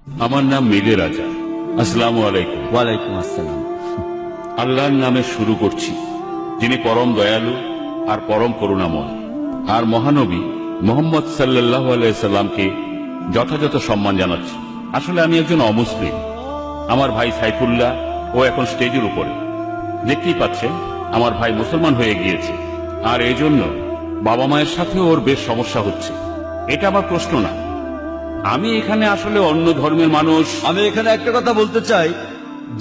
আমার নাম মিলে রাজা। আসসালামু আলাইকুম। ওয়ালাইকুম আসসালাম। আল্লাহর নামে শুরু করছি, যিনি পরম দয়ালু আর পরম করুণাময়। আর মহানবী মোহাম্মদ সাল্লাল্লাহু আলাইহি সাল্লামকে যথাযথ সম্মান জানাচ্ছি। আসলে আমি একজন অমুসলিম। আমার ভাই সাইফুল্লাহ ও এখন স্টেজের উপরে, দেখতেই পাচ্ছেন আমার ভাই মুসলমান হয়ে গিয়েছে, আর এই জন্য বাবা মায়ের সাথে ওর বেশ সমস্যা হচ্ছে। এটা আমার প্রশ্ন না, আমি এখানে আসলে অন্য ধর্মের মানুষ। আমি এখানে একটা কথা বলতে চাই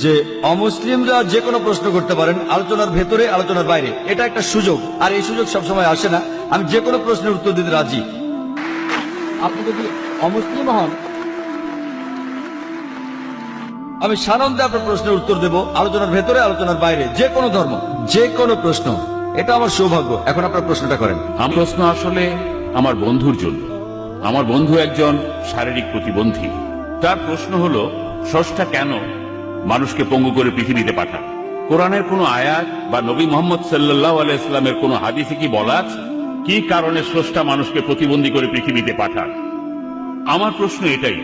যে অমুসলিমরা যে কোনো প্রশ্ন করতে পারেন, আলোচনার ভেতরে আলোচনার বাইরে। এটা একটা সুযোগ, আর এই সুযোগ সবসময় আসে না। আমি যে কোনো প্রশ্নের উত্তর দিতে রাজি। আপনি যদি অমুসলিম হন, আমি সানন্দে আপনার প্রশ্নের উত্তর দেব, আলোচনার ভেতরে আলোচনার বাইরে, যে কোনো ধর্ম, যে কোনো প্রশ্ন। এটা আমার সৌভাগ্য। এখন আপনার প্রশ্নটা করেন। আমার প্রশ্ন আসলে আমার বন্ধুর জন্য। আমার বন্ধু একজন শারীরিক প্রতিবন্ধী। তার প্রশ্ন হলো, স্রষ্টা কেন মানুষকে পঙ্গু করে পৃথিবীতে পাঠান? কোরআনের কোনো আয়াত বা নবী মোহাম্মদ সাল্লাল্লাহু আলাইহি ওয়াসাল্লামের কোনো হাদিসে কি বলা আছে কি কারণে স্রষ্টা মানুষকে প্রতিবন্ধী করে পৃথিবীতে পাঠান? আমার প্রশ্ন এটাই,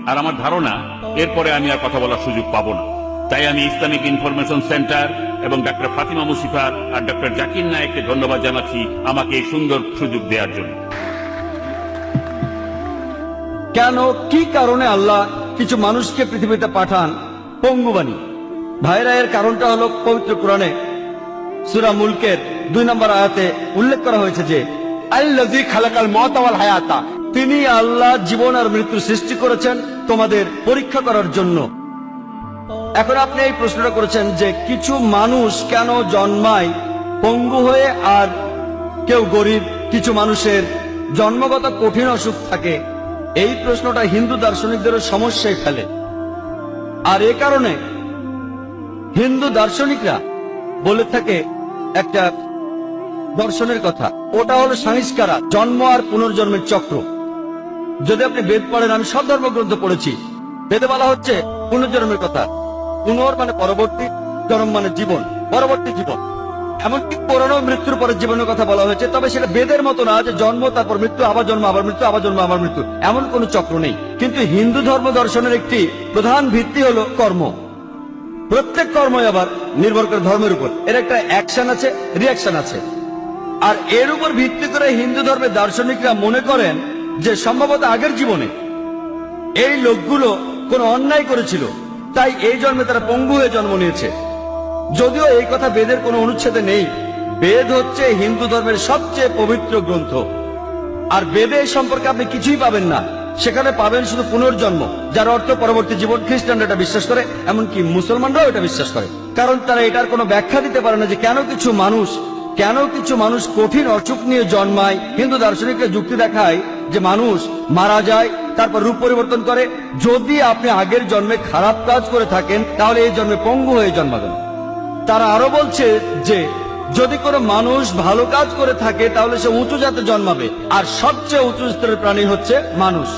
আর আমার ধারণা এরপরে আমি আর কথা বলার সুযোগ পাবো না। তাই আমি ইসলামিক ইনফরমেশন সেন্টার এবং ডক্টর ফাতিমা মুসিফার আর ডক্টর জাকির নায়েককে ধন্যবাদ জানাচ্ছি আমাকে এই সুন্দর সুযোগ দেওয়ার জন্য। কেন, কি কারণে আল্লাহ কিছু মানুষকে পৃথিবীতে পাঠান পঙ্গুবাণী? ভাইরা, এর কারণটা হলো পবিত্র কোরআনে সূরা মুলকের 2 নম্বর আয়াতে উল্লেখ করা হয়েছে যে আল্লাযী খালাকাল মাউতা ওয়াল হায়াতা, তিনি আল্লাহ জীবন আর মৃত্যু সৃষ্টি করেছেন তোমাদের পরীক্ষা করার জন্য। এখন আপনি এই প্রশ্নটা করেছেন যে কিছু মানুষ কেন জন্মায় পঙ্গু হয়ে, আর কেউ গরিব, কিছু মানুষের জন্মগত কঠিন অসুখ থাকে। এই প্রশ্নটা হিন্দু দার্শনিকদেরও সমস্যায় ফেলে। আর এ কারণে হিন্দু দার্শনিকরা বলে থাকে একটা দর্শনের কথা, ওটা হলো সংস্কারা, জন্ম আর পুনর্জন্মের চক্র। যদি আপনি বেদ পড়েন, আমি সব ধর্মগ্রন্থ পড়েছি, বেদে বলা হচ্ছে পুনর্জন্মের কথা। পুনর মানে পরবর্তী, জন্ম মানে জীবন, পরবর্তী জীবন। এমনকি পুরনো মৃত্যুর পরের জীবনের কথা বলা হয়েছে, তবে সেটা বেদের মতো না যে জন্ম তারপর মৃত্যু, আবার জন্ম আবার মৃত্যু, আবার জন্ম আবার মৃত্যু, এমন কোন চক্র নেই। কিন্তু হিন্দু ধর্ম দর্শনের একটি প্রধান ভিত্তি হলো কর্ম। প্রত্যেক কর্মই আবার নির্ভর করে ধর্মের উপর, এর একটা অ্যাকশন আছে, রিয়াকশন আছে। আর এর উপর ভিত্তি করে হিন্দু ধর্মের দার্শনিকরা মনে করেন যে সম্ভবত আগের জীবনে এই লোকগুলো কোন অন্যায় করেছিল, তাই এই জন্মে তারা পঙ্গু হয়ে জন্ম নিয়েছে। যদিও এই কথা বেদের কোনো অনুচ্ছেদে নেই। বেদ হচ্ছে হিন্দু ধর্মের সবচেয়ে পবিত্র গ্রন্থ, আর বেদে এই সম্পর্কে আপনি কিছুই পাবেন না। সেখানে পাবেন শুধু পুনর্জন্ম, যার অর্থ পরবর্তী জীবন। খ্রিস্টানরা এটা বিশ্বাস করে, এমনকি মুসলমানরাও এটা বিশ্বাস করে, কারণ তারা এটার কোনো ব্যাখ্যা দিতে পারে না যে কেন কিছু মানুষ কঠিন অসুখ নিয়ে জন্মায়। হিন্দু দার্শনিকরা যুক্তি দেখায় যে মানুষ মারা যায়, তারপর রূপ পরিবর্তন করে। যদি আপনি আগের জন্মে খারাপ কাজ করে থাকেন, তাহলে এই জন্মে পঙ্গু হয়ে জন্মাবেন। তারা আরো বলছে যে যদি কোনো মানুষ ভালো কাজ করে থাকে, তাহলে সে উঁচু জাতে জন্মাবে, আর সবচেয়ে উঁচু স্তরের প্রাণী হচ্ছে মানুষ।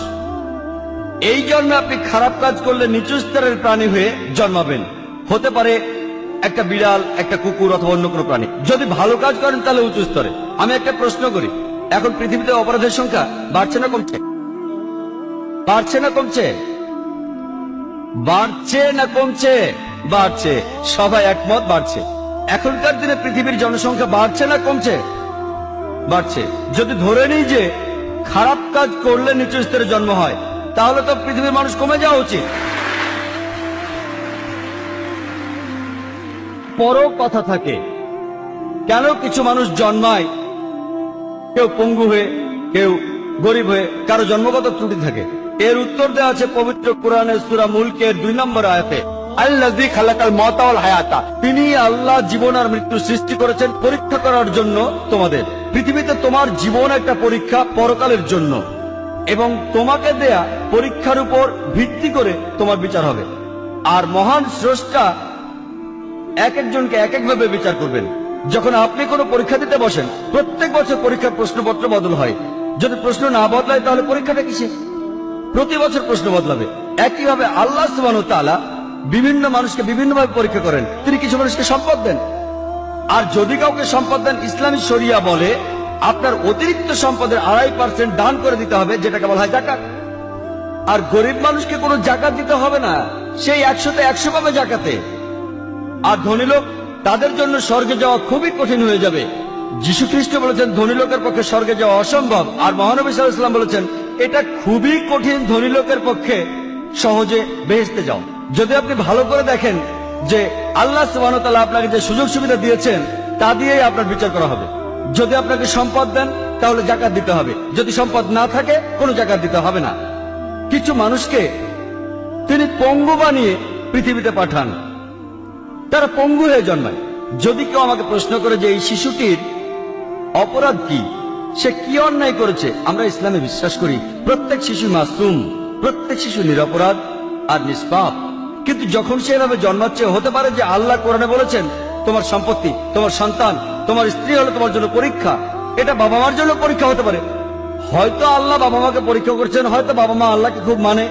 এই জন্মে আপনি খারাপ কাজ করলে নিচু স্তরের প্রাণী হয়ে জন্মাবেন, হতে পারে একটা বিড়াল, একটা কুকুর, অথবা অন্য কোনো প্রাণী। যদি ভালো কাজ করেন তাহলে উঁচু স্তরে। আমি একটা প্রশ্ন করি, এখন পৃথিবীতে অপরাধের সংখ্যা বাড়ছে না কমছে? বাড়ছে না কমছে? বাড়ছে না কমছে? বাড়ছে। সবাই একমত, বাড়ছে। এখনকার দিনে পৃথিবীর জনসংখ্যা বাড়ছে না কমছে? বাড়ছে। যদি ধরে নিই যে খারাপ কাজ করলে নিচু স্তরে জন্ম হয়, তাহলে তো পৃথিবীর মানুষ কমে যাওয়া উচিত। পরও কথা থাকে, কেন কিছু মানুষ জন্মায় কেউ পঙ্গু হয়ে, কেউ গরিব হয়ে, কারো জন্মগত ত্রুটি থাকে? এর উত্তর দেওয়া আছে পবিত্র কোরআনের সূরা মুলকের 2 নম্বর আয়াতে আল্লাযী খালাকাল মাউতা ওয়াল হায়াতা, তিনি আল্লাহ জীবন আর মৃত্যু সৃষ্টি করেছেন পরীক্ষা করার জন্য তোমাদের। পৃথিবীতে তোমার জীবন একটা পরীক্ষা পরকালের জন্য, এবং তোমাকে দেয়া পরীক্ষার উপর ভিত্তি করে তোমার বিচার হবে। আর মহান স্রষ্টা এক একজনকে এক একভাবে বিচার করবেন। যখন আপনি কোনো পরীক্ষা দিতে বসেন, প্রত্যেক বছর পরীক্ষার প্রশ্নপত্র বদল হয়। যদি প্রশ্ন না বদলায়, তাহলে পরীক্ষাটা কিসে? প্রতি বছর প্রশ্ন বদলাবে। একইভাবে আল্লাহ সুবহানাহু ওয়া তাআলা বিভিন্ন মানুষকে বিভিন্নভাবে পরীক্ষা করেন। তিনি কিছু মানুষকে সম্পদ দেন, আর যদি কাউকে সম্পদ দেন, ইসলামী শরিয়া বলে আপনার অতিরিক্ত সম্পদের 2.5% দান করে দিতে হবে, যেটাকে বলা হয় যাকাত। আর গরিব মানুষকে কোনো জাকাত দিতে হবে না, সেই 100তে 100 পাবে জাকাতে। আর ধনী লোক, তাদের জন্য স্বর্গে যাওয়া খুবই কঠিন হয়ে যাবে। যীশু খ্রিস্ট বলেছেন ধনী লোকের পক্ষে স্বর্গে যাওয়া অসম্ভব, আর মহানবী সাল্লাল্লাহু আলাইহি ওয়াসাল্লাম বলেছেন এটা খুবই কঠিন ধনী লোকের পক্ষে সহজে বেহেশতে যাও। যদি আপনি ভালো করে দেখেন যে আল্লাহ সুবহানাহু ওয়া তাআলা আপনাকে যে সুযোগ সুবিধা দিয়েছেন তা দিয়েই আপনার বিচার করা হবে। যদি আপনাকে সম্পদ দেন তাহলে জাকাত দিতে হবে, যদি সম্পদ না থাকে কোনো জাকাত দিতে হবে না। কিছু মানুষকে তিনি পঙ্গু বানিয়ে পৃথিবীতে পাঠান, তারা পঙ্গু হয়ে জন্মায়। যদি কেউ আমাকে প্রশ্ন করে যে এই শিশুটির অপরাধ কি, সে কি অন্যায় করেছে, আমরা ইসলামে বিশ্বাস করি প্রত্যেক শিশু মাসুম, প্রত্যেক শিশু নিরপরাধ আর নিষ্পাপ। কিন্তু যখন সে এভাবে জন্মাচ্ছে, হতে পারে যে আল্লাহ কোরআনে বলেছেন তোমার সম্পত্তি, তোমার সন্তান, তোমার স্ত্রী হলো তোমার জন্য পরীক্ষা। এটা বাবা মার জন্য পরীক্ষা হতে পারে। হয়তো আল্লাহ বাবা মাকে পরীক্ষা করছেন, হয়তো বাবা মা আল্লাহকে খুব মানে,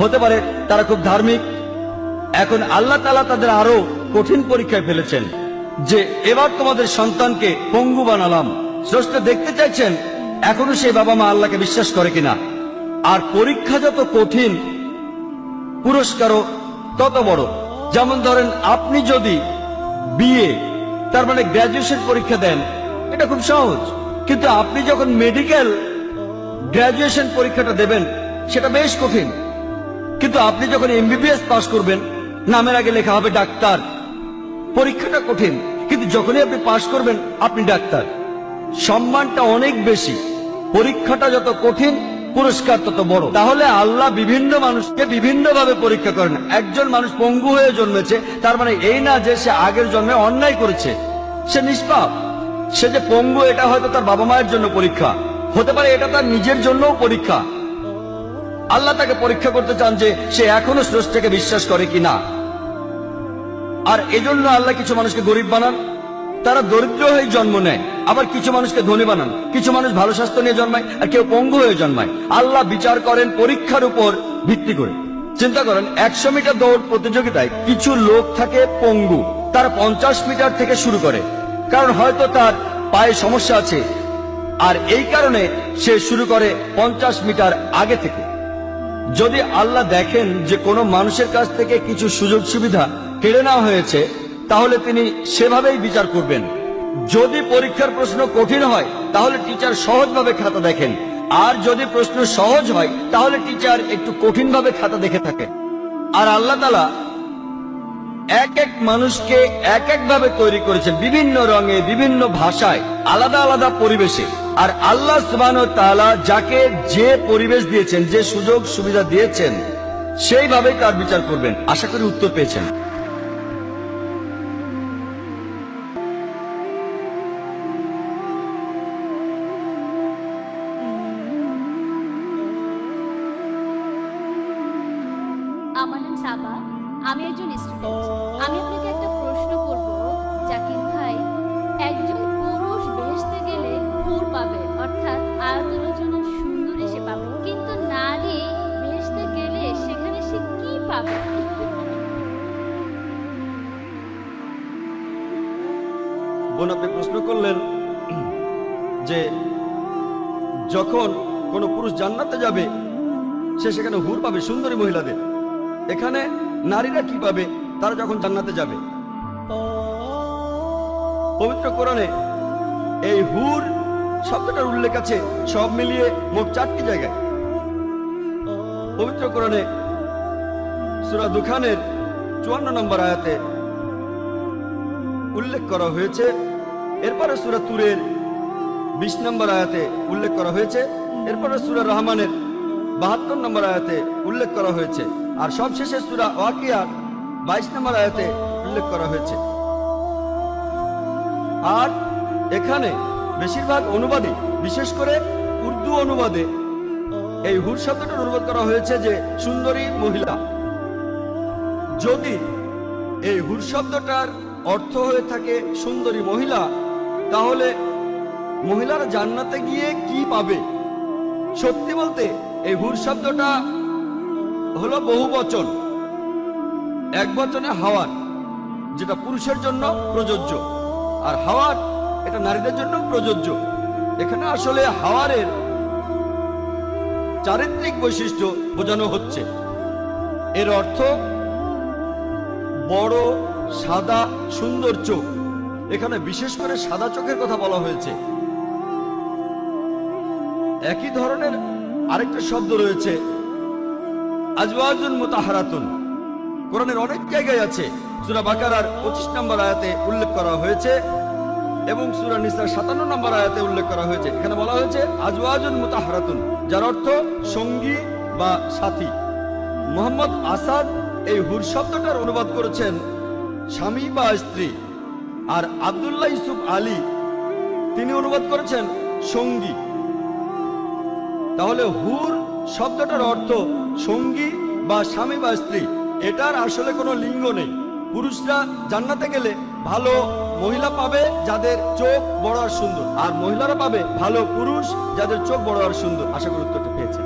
হতে পারে তারা খুব ধার্মিক। এখন আল্লাহ তাআলা তাদের আরো কঠিন পরীক্ষায় ফেলেছেন যে এবার তোমাদের সন্তানকে পঙ্গু বানালাম। স্রষ্টা দেখতে চাইছেন এখনো সেই বাবা মা আল্লাহকে বিশ্বাস করে কিনা। আর পরীক্ষা যত কঠিন, পুরস্কারও তত বড়। যেমন ধরেন আপনি যদি বিএ তার মানে গ্রাজুয়েশন পরীক্ষা দেন, এটা খুব সহজ। কিন্তু আপনি যখন মেডিকেল গ্রাজুয়েশন পরীক্ষাটা দেবেন, সেটা বেশ কঠিন। কিন্তু আপনি যখন এমবিবিএস পাস করবেন, নামের আগে লেখা হবে ডাক্তার, পরীক্ষাটা কঠিন, কিন্তু যখনই আপনি পাস করবেন আপনি ডাক্তার, সম্মানটা অনেক বেশি। পরীক্ষাটা যত কঠিন, পুরস্কার তত বড়। তাহলে আল্লাহ বিভিন্ন মানুষকে বিভিন্ন ভাবে পরীক্ষা করেন। একজন মানুষ পঙ্গু হয়ে জন্মেছে, তার মানে এই না যে সে আগের জন্মে অন্যায় করেছে, সে নিষ্পাপ। সে যে পঙ্গু, এটা হয়তো তার বাবা মায়ের জন্য পরীক্ষা, হতে পারে এটা তার নিজের জন্যও পরীক্ষা। আল্লাহ তাকে পরীক্ষা করতে চান যে সে এখনো স্রষ্টাকে বিশ্বাস করে কিনা। আর এজন্য আল্লাহ কিছু মানুষকে গরিব বানান, তারা দরিদ্র হয়ে জন্ম নেয়। আবার কিছু মানুষকে ধনী বানান, কিছু মানুষ ভালো স্বাস্থ্য নিয়ে জন্মায়, আর কেউ পঙ্গু হয়ে জন্মায়। আল্লাহ বিচার করেন পরীক্ষার উপর ভিত্তি করে। চিন্তা করেন 100 মিটার দৌড় প্রতিযোগিতায় কিছু লোক থাকে পঙ্গু, তারা 50 মিটার থেকে শুরু করে, কারণ হয়তো তার পায়ে সমস্যা আছে, আর এই কারণে সে শুরু করে 50 মিটার আগে থেকে। যদি আল্লাহ দেখেন যে কোনো মানুষের কাছ থেকে কিছু সুযোগ সুবিধা কেড়ে নেওয়া হয়েছে, তাহলে তিনি সেভাবেই বিচার করবেন। যদি পরীক্ষার প্রশ্ন কঠিন হয়, তাহলে টিচার সহজভাবে খাতা দেখেন, আর যদি প্রশ্ন সহজ হয়, তাহলে টিচার একটু কঠিনভাবে খাতা দেখে থাকেন। আর আল্লাহ তাআলা এক এক মানুষকে এক এক ভাবে তৈরি করেছেন, বিভিন্ন রঙে, বিভিন্ন ভাষায়, আলাদা আলাদা পরিবেশে। আর আল্লাহ সুবহানাহু ওয়া তাআলা যাকে যে পরিবেশ দিয়েছেন, যে সুযোগ সুবিধা দিয়েছেন, সেইভাবে তার বিচার করবেন। আশা করি উত্তর পেয়েছেন। আমার নাম সাবা, আমি একজন স্টুডেন্ট। আমি আপনাকে একটা প্রশ্ন করব, জাকির ভাই। একজন পুরুষ বেহেশতে গেলে হুর পাবে, অর্থাৎ আয়তনের জন্য সুন্দরী সে পাবে, কিন্তু নারী বেহেশতে গেলে সেখানে সে কি পাবে? বোন, আপনি প্রশ্ন করলেন যে যখন কোনো পুরুষ জান্নাতে যাবে, সে সেখানে হুর পাবে, সুন্দরী মহিলাদের। এখানে নারীরা কি পাবে তারা যখন জান্নাতে যাবে? পবিত্র কোরআনে এই হুর শব্দটার উল্লেখ আছে সব মিলিয়ে মোট 4টি জায়গায়। পবিত্র কোরআনে সূরা দুখানের 54 নম্বর আয়াতে উল্লেখ করা হয়েছে। এরপরে সূরা তুরের 20 নম্বর আয়াতে উল্লেখ করা হয়েছে। এরপরে সূরা রহমানের 72 নম্বর আয়াতে উল্লেখ করা হয়েছে। আর সবশেষে সূরা ওয়াকিয়ার 22 নম্বর আয়াতে উল্লেখ করা হয়েছে। আর এখানে বেশিরভাগ অনুবাদে, বিশেষ করে উর্দু অনুবাদে, এই হুর শব্দটার অনুবাদ করা হয়েছে যে সুন্দরী মহিলা। যদি এই হুর শব্দটার অর্থ হয়ে থাকে সুন্দরী মহিলা, তাহলে মহিলারা জান্নাতে গিয়ে কি পাবে? সত্যি বলতে এই হুর শব্দটা হলো বহু বচন, এক বচনে হাওয়ার, যেটা পুরুষের জন্য প্রযোজ্য, আর হাওয়ার এটা নারীদের জন্য প্রযোজ্য। এখানে আসলে হাওয়ারের চারিত্রিক বৈশিষ্ট্য বোঝানো হচ্ছে। এর অর্থ বড়, সাদা, সুন্দর চোখ। এখানে বিশেষ করে সাদা চোখের কথা বলা হয়েছে। একই ধরনের আরেকটা শব্দ রয়েছে আজওয়াজুন মুতাহারাতুন। কোরআনের অনেক জায়গায় আছে। সূরা বাকারার 25 নম্বর আয়াতে উল্লেখ করা হয়েছে এবং সূরা নিসার 57 নম্বর আয়াতে উল্লেখ করা হয়েছে। এখানে বলা হয়েছে আজওয়াজুন মুতাহারাতুন, যার অর্থ সঙ্গী বা সাথী। মোহাম্মদ আসাদ এই হুর শব্দটার অনুবাদ করেছেন স্বামী বা স্ত্রী, আর আব্দুল্লাহ ইউসুফ আলী তিনি অনুবাদ করেছেন সঙ্গী। তাহলে হুর শব্দটার অর্থ সঙ্গী বা স্বামী বা স্ত্রী। এটার আসলে কোনো লিঙ্গ নেই। পুরুষরা জান্নাতে গেলে ভালো মহিলা পাবে যাদের চোখ বড় আর সুন্দর, আর মহিলারা পাবে ভালো পুরুষ যাদের চোখ বড় আর সুন্দর। আশা করি উত্তরটা পেয়েছেন।